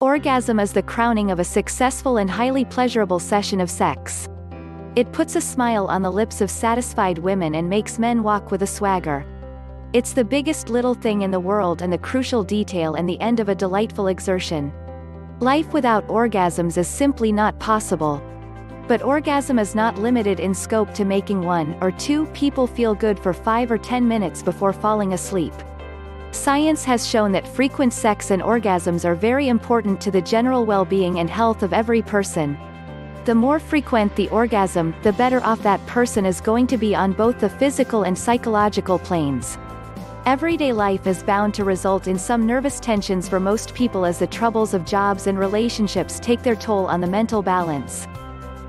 Orgasm is the crowning of a successful and highly pleasurable session of sex. It puts a smile on the lips of satisfied women and makes men walk with a swagger. It's the biggest little thing in the world and the crucial detail and the end of a delightful exertion. Life without orgasms is simply not possible. But orgasm is not limited in scope to making one or two people feel good for 5 or 10 minutes before falling asleep. Science has shown that frequent sex and orgasms are very important to the general well-being and health of every person. The more frequent the orgasm, the better off that person is going to be on both the physical and psychological planes. Everyday life is bound to result in some nervous tensions for most people as the troubles of jobs and relationships take their toll on the mental balance.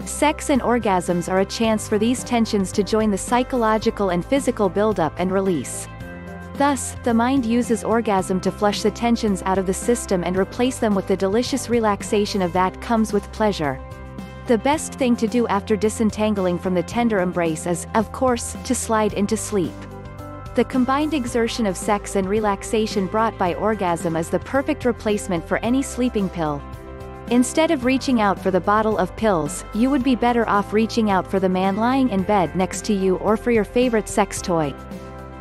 Sex and orgasms are a chance for these tensions to join the psychological and physical buildup and release. Thus, the mind uses orgasm to flush the tensions out of the system and replace them with the delicious relaxation that comes with pleasure. The best thing to do after disentangling from the tender embrace is, of course, to slide into sleep. The combined exertion of sex and relaxation brought by orgasm is the perfect replacement for any sleeping pill. Instead of reaching out for the bottle of pills, you would be better off reaching out for the man lying in bed next to you or for your favorite sex toy.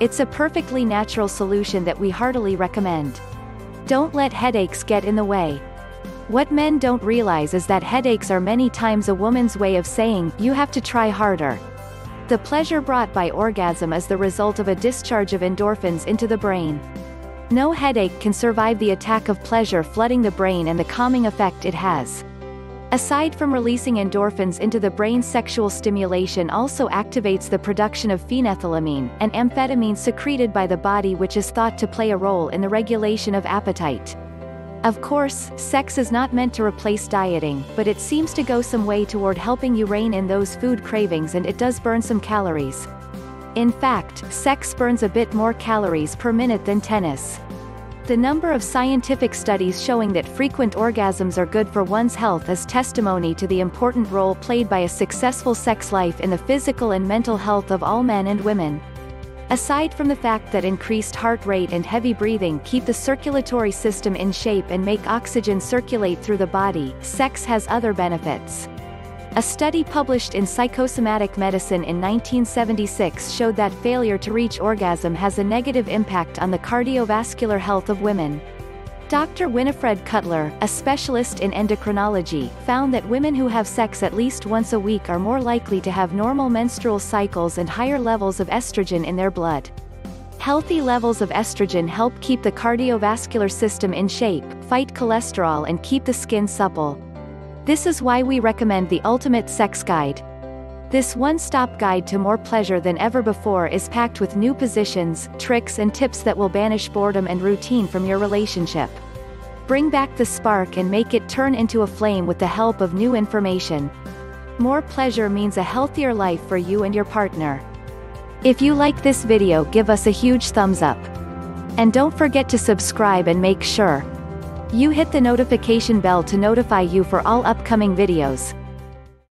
It's a perfectly natural solution that we heartily recommend. Don't let headaches get in the way. What men don't realize is that headaches are many times a woman's way of saying, you have to try harder. The pleasure brought by orgasm is the result of a discharge of endorphins into the brain. No headache can survive the attack of pleasure flooding the brain and the calming effect it has. Aside from releasing endorphins into the brain, sexual stimulation also activates the production of phenethylamine, an amphetamine secreted by the body which is thought to play a role in the regulation of appetite. Of course, sex is not meant to replace dieting, but it seems to go some way toward helping you rein in those food cravings, and it does burn some calories. In fact, sex burns a bit more calories per minute than tennis. The number of scientific studies showing that frequent orgasms are good for one's health is testimony to the important role played by a successful sex life in the physical and mental health of all men and women. Aside from the fact that increased heart rate and heavy breathing keep the circulatory system in shape and make oxygen circulate through the body, sex has other benefits. A study published in Psychosomatic Medicine in 1976 showed that failure to reach orgasm has a negative impact on the cardiovascular health of women. Dr. Winifred Cutler, a specialist in endocrinology, found that women who have sex at least once a week are more likely to have normal menstrual cycles and higher levels of estrogen in their blood. Healthy levels of estrogen help keep the cardiovascular system in shape, fight cholesterol, and keep the skin supple. This is why we recommend the Ultimate Sex Guide. This one-stop guide to more pleasure than ever before is packed with new positions, tricks, and tips that will banish boredom and routine from your relationship. Bring back the spark and make it turn into a flame with the help of new information. More pleasure means a healthier life for you and your partner. If you like this video, give us a huge thumbs up. And don't forget to subscribe and make sure you hit the notification bell to notify you for all upcoming videos.